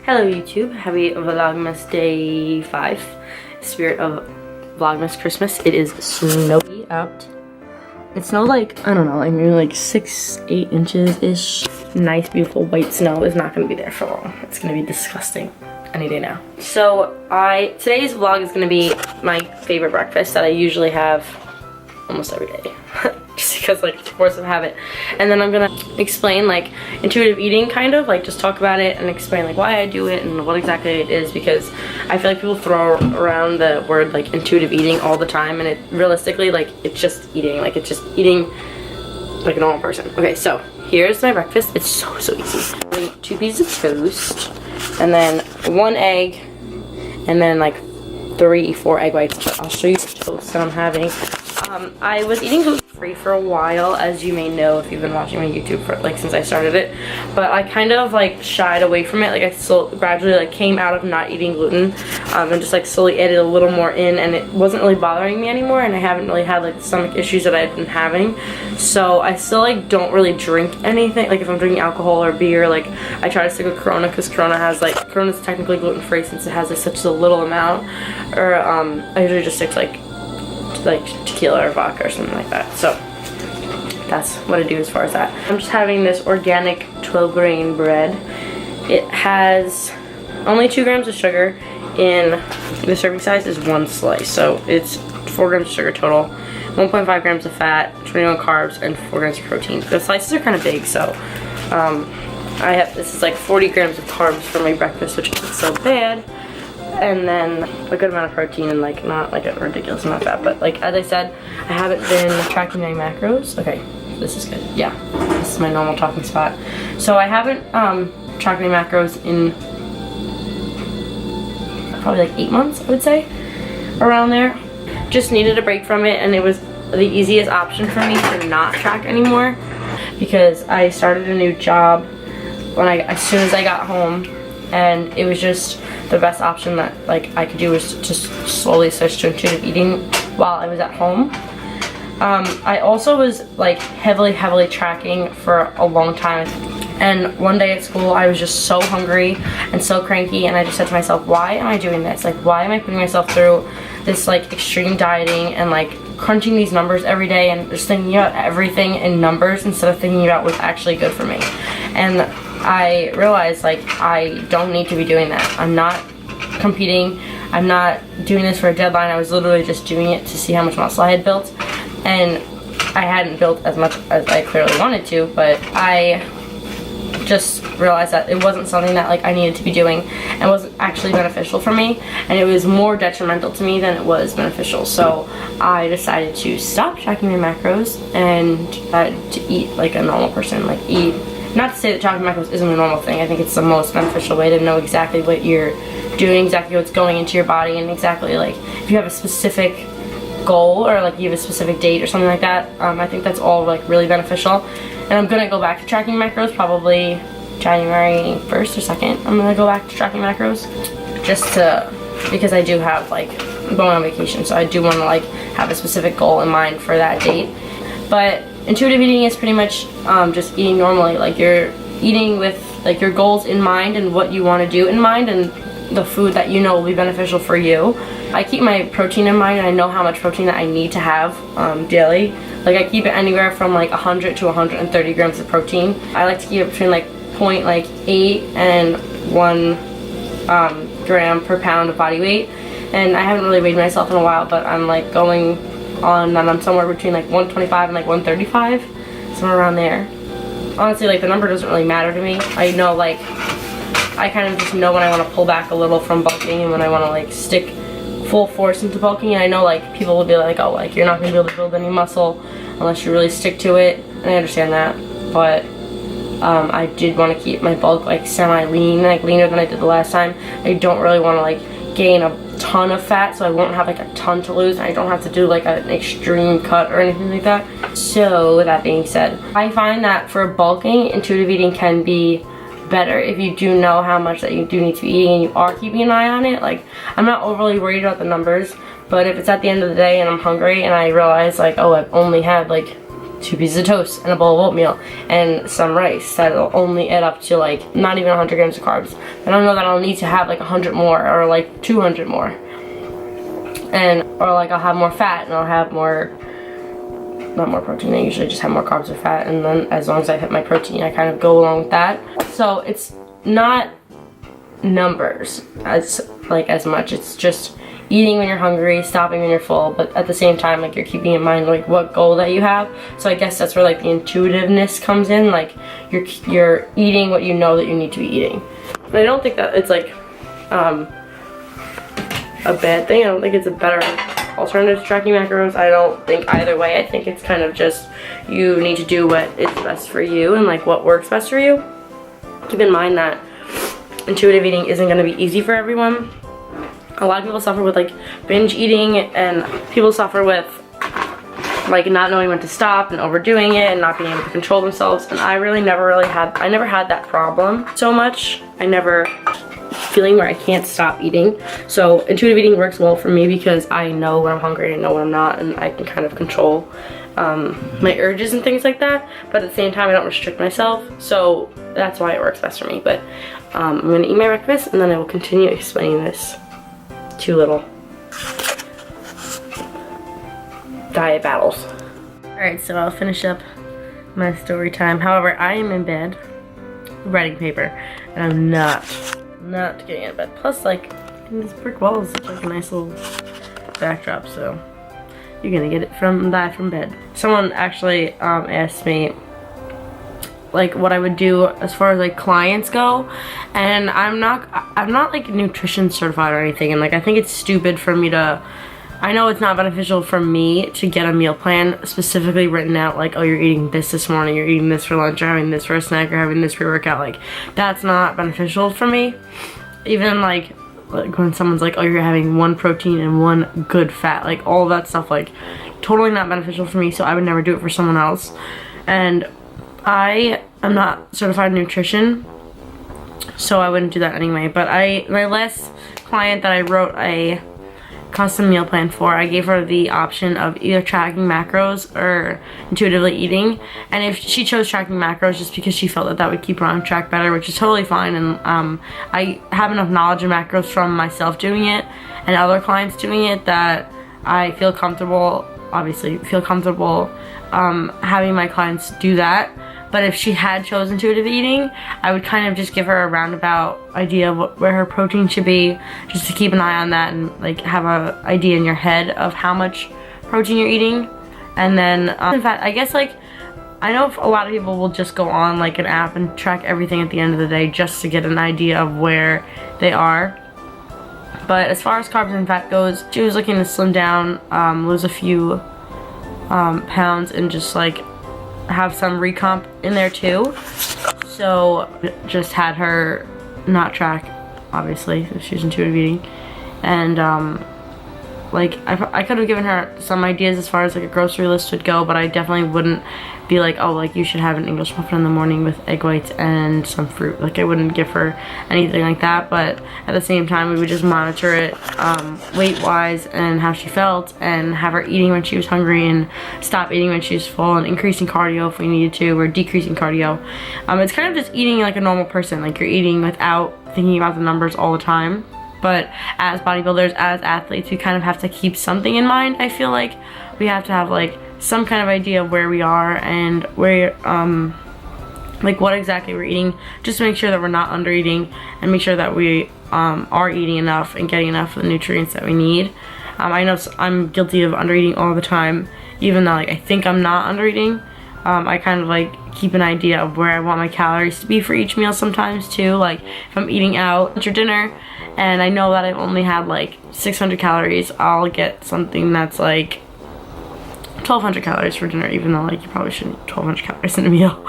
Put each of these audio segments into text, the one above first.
Hello YouTube, happy Vlogmas day 5. Spirit of Vlogmas Christmas. It is snowy out. It snowed like, I don't know, like maybe like 6-8 inches-ish. Nice, beautiful white snow is not going to be there for long. It's going to be disgusting any day now. So today's vlog is going to be my favorite breakfast that I usually have almost every day. Just because, like, it's force of habit. And then I'm gonna explain like intuitive eating, kind of like just talk about it and explain like why I do it and what exactly it is, because I feel like people throw around the word like intuitive eating all the time, and it realistically, like, it's just eating, like it's just eating like a normal person. Okay, so here's my breakfast. It's so easy. 2 pieces of toast, and then 1 egg, and then like 3-4 egg whites. But I'll show you the toast that I'm having. I was eating gluten-free for a while, as you may know if you've been watching my YouTube for like since I started it, but I kind of like shied away from it. Like I gradually like came out of not eating gluten and just like slowly added a little more in, and it wasn't really bothering me anymore, and I haven't really had like the stomach issues that I've been having. So I still like don't really drink anything. Like if I'm drinking alcohol or beer, like I try to stick with Corona, because Corona's technically gluten-free since it has like such a little amount, or I usually just stick to like tequila or vodka or something like that. So that's what I do as far as that. I'm just having this organic 12-grain bread. It has only 2 grams of sugar. In the serving size is 1 slice, so it's 4 grams of sugar total, 1.5 grams of fat, 21 carbs, and 4 grams of protein. The slices are kind of big, so this is like 40 grams of carbs for my breakfast, which isn't so bad. And then a good amount of protein, and like not like a ridiculous amount of fat, but like as I said, I haven't been tracking my macros. Okay, this is good. Yeah, this is my normal talking spot. So I haven't tracked my macros in probably like 8 months, I would say, around there. Just needed a break from it, and it was the easiest option for me to not track anymore, because I started a new job as soon as I got home, and it was just the best option that like I could do was just slowly switch to intuitive eating while I was at home. I also was like heavily tracking for a long time, and one day at school I was just so hungry and so cranky, and I just said to myself, why am I doing this? Like, why am I putting myself through this like extreme dieting and like crunching these numbers every day and just thinking about everything in numbers instead of thinking about what's actually good for me? And I realized like I don't need to be doing that. I'm not competing. I'm not doing this for a deadline. I was literally just doing it to see how much muscle I had built, and I hadn't built as much as I clearly wanted to, but I just realized that it wasn't something that like I needed to be doing and wasn't actually beneficial for me, and it was more detrimental to me than it was beneficial. So I decided to stop tracking my macros and to eat like a normal person, like eat. Not to say that tracking macros isn't a normal thing. I think it's the most beneficial way to know exactly what you're doing, exactly what's going into your body, and exactly like if you have a specific goal or like you have a specific date or something like that. I think that's all like really beneficial. And I'm gonna go back to tracking macros probably January 1st or 2nd. I'm gonna go back to tracking macros because I do have like going on vacation, so I do want to like have a specific goal in mind for that date. But intuitive eating is pretty much just eating normally. Like you're eating with like your goals in mind and what you want to do in mind, and the food that you know will be beneficial for you. I keep my protein in mind, and I know how much protein that I need to have daily. Like I keep it anywhere from like 100 to 130 grams of protein. I like to keep it between like 0.8 and 1 gram per pound of body weight. And I haven't really weighed myself in a while, but I'm like going on, and I'm somewhere between like 125 and like 135, somewhere around there. Honestly, like the number doesn't really matter to me. I know like I kind of just know when I want to pull back a little from bulking and when I want to like stick full force into bulking. And I know like people will be like, oh, like you're not going to be able to build any muscle unless you really stick to it, and I understand that, but I did want to keep my bulk like semi-lean, like leaner than I did the last time. I don't really want to like gain a ton of fat, so I won't have like a ton to lose, and I don't have to do like an extreme cut or anything like that. So with that being said, I find that for bulking, intuitive eating can be better if you do know how much that you do need to be eating and you are keeping an eye on it. Like I'm not overly worried about the numbers, but if it's at the end of the day and I'm hungry and I realize like, oh, I've only had like 2 pieces of toast and a bowl of oatmeal and some rice that'll only add up to like not even 100 grams of carbs. I don't know that I'll need to have like 100 more or like 200 more. Or like I'll have more fat and I'll have more, not more protein, I usually just have more carbs or fat, and then as long as I hit my protein I kind of go along with that. So it's not numbers as much, it's just eating when you're hungry, stopping when you're full, but at the same time like you're keeping in mind like what goal that you have. So I guess that's where like the intuitiveness comes in, like you're eating what you know that you need to be eating. But I don't think that it's like a bad thing. I don't think it's a better alternative to tracking macros. I don't think either way. I think it's kind of just you need to do what is best for you and like what works best for you. Keep in mind that intuitive eating isn't going to be easy for everyone. A lot of people suffer with like binge eating, and people suffer with like not knowing when to stop and overdoing it and not being able to control themselves. And I never had that problem so much. I never feeling where I can't stop eating. So intuitive eating works well for me because I know when I'm hungry, I know when I'm not, and I can kind of control my urges and things like that. But at the same time, I don't restrict myself. So that's why it works best for me. But I'm gonna eat my breakfast and then I will continue explaining this 2 little diet battles. Alright, so I'll finish up my story time. However, I am in bed, writing paper, and I'm not getting out of bed. Plus, like, this brick wall is like a nice little backdrop, so you're gonna get it from bed. Someone actually asked me like what I would do as far as like clients go, and I'm not like nutrition certified or anything, and like I think it's stupid for me to, I know it's not beneficial for me to get a meal plan specifically written out like, oh, you're eating this morning, you're eating this for lunch, you're having this for a snack, you're having this pre-workout. Like that's not beneficial for me. Even like when someone's like, oh, you're having 1 protein and 1 good fat, like all of that stuff, like totally not beneficial for me. So I would never do it for someone else. And I am not certified in nutrition, so I wouldn't do that anyway. But my last client that I wrote a custom meal plan for, I gave her the option of either tracking macros or intuitively eating. And if she chose tracking macros just because she felt that that would keep her on track better, which is totally fine. And I have enough knowledge of macros from myself doing it and other clients doing it that I feel comfortable, obviously feel comfortable having my clients do that. But if she had chosen intuitive eating, I would kind of just give her a roundabout idea of where her protein should be, just to keep an eye on that and like have an idea in your head of how much protein you're eating. And then, in fact, I guess like, I know a lot of people will just go on like an app and track everything at the end of the day just to get an idea of where they are. But as far as carbs and fat goes, she was looking to slim down, lose a few pounds, and just like have some recomp in there too. So just had her not track, obviously, if she's intuitive eating. And like I could have given her some ideas as far as like a grocery list would go, but I definitely wouldn't be like, oh, like you should have an English muffin in the morning with egg whites and some fruit. Like I wouldn't give her anything like that. But at the same time, we would just monitor it weight wise and how she felt, and have her eating when she was hungry and stop eating when she was full, and increasing cardio if we needed to, or decreasing cardio. It's kind of just eating like a normal person, like you're eating without thinking about the numbers all the time. But as bodybuilders, as athletes, we kind of have to keep something in mind. I feel like we have to have like some kind of idea of where we are and where like what exactly we're eating, just to make sure that we're not under eating, and make sure that we are eating enough and getting enough of the nutrients that we need. I know I'm guilty of under eating all the time, even though like I think I'm not under eating. I kind of like keep an idea of where I want my calories to be for each meal sometimes too. Like if I'm eating out lunch or dinner and I know that I've only had like 600 calories, I'll get something that's like 1200 calories for dinner, even though like you probably shouldn't eat 1200 calories in a meal.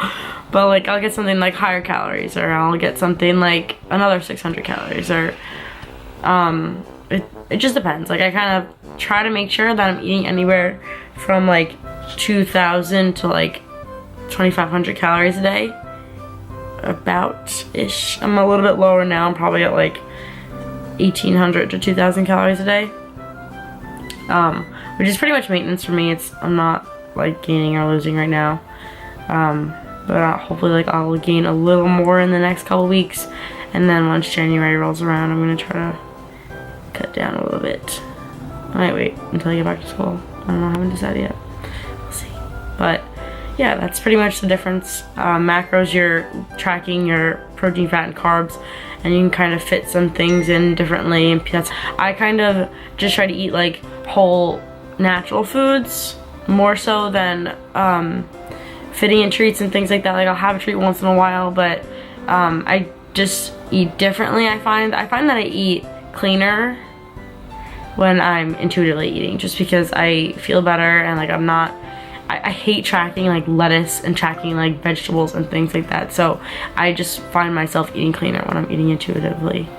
But like I'll get something like higher calories, or I'll get something like another 600 calories, or it just depends. Like I kind of try to make sure that I'm eating anywhere from like 2000 to like 2500 calories a day, about-ish. I'm a little bit lower now. I'm probably at like 1800 to 2000 calories a day, which is pretty much maintenance for me. I'm not like gaining or losing right now. But hopefully like I'll gain a little more in the next couple weeks, and then once January rolls around, I'm gonna try to cut down a little bit. I might wait until I get back to school. I don't know, I haven't decided yet. We'll see. But yeah, that's pretty much the difference. Macros, you're tracking your protein, fat, and carbs, and you can kind of fit some things in differently. And I kind of just try to eat like whole natural foods more so than fitting in treats and things like that. Like I'll have a treat once in a while, but I just eat differently. I find that I eat cleaner when I'm intuitively eating, just because I feel better, and like I hate tracking like lettuce and tracking like vegetables and things like that. So I just find myself eating cleaner when I'm eating intuitively.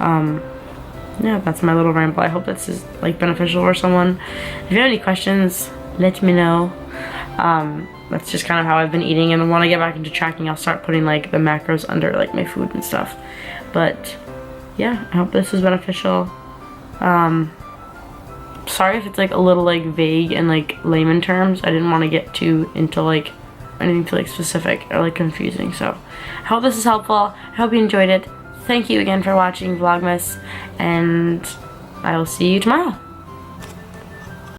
Yeah, that's my little ramble. I hope this is like beneficial for someone. If you have any questions, let me know. That's just kind of how I've been eating, and when I get back into tracking, I'll start putting like the macros under like my food and stuff. But yeah, I hope this is beneficial. Sorry if it's like a little like vague and like layman terms. I didn't want to get too into like anything too like specific or like confusing. So I hope this is helpful. I hope you enjoyed it. Thank you again for watching Vlogmas, and I will see you tomorrow.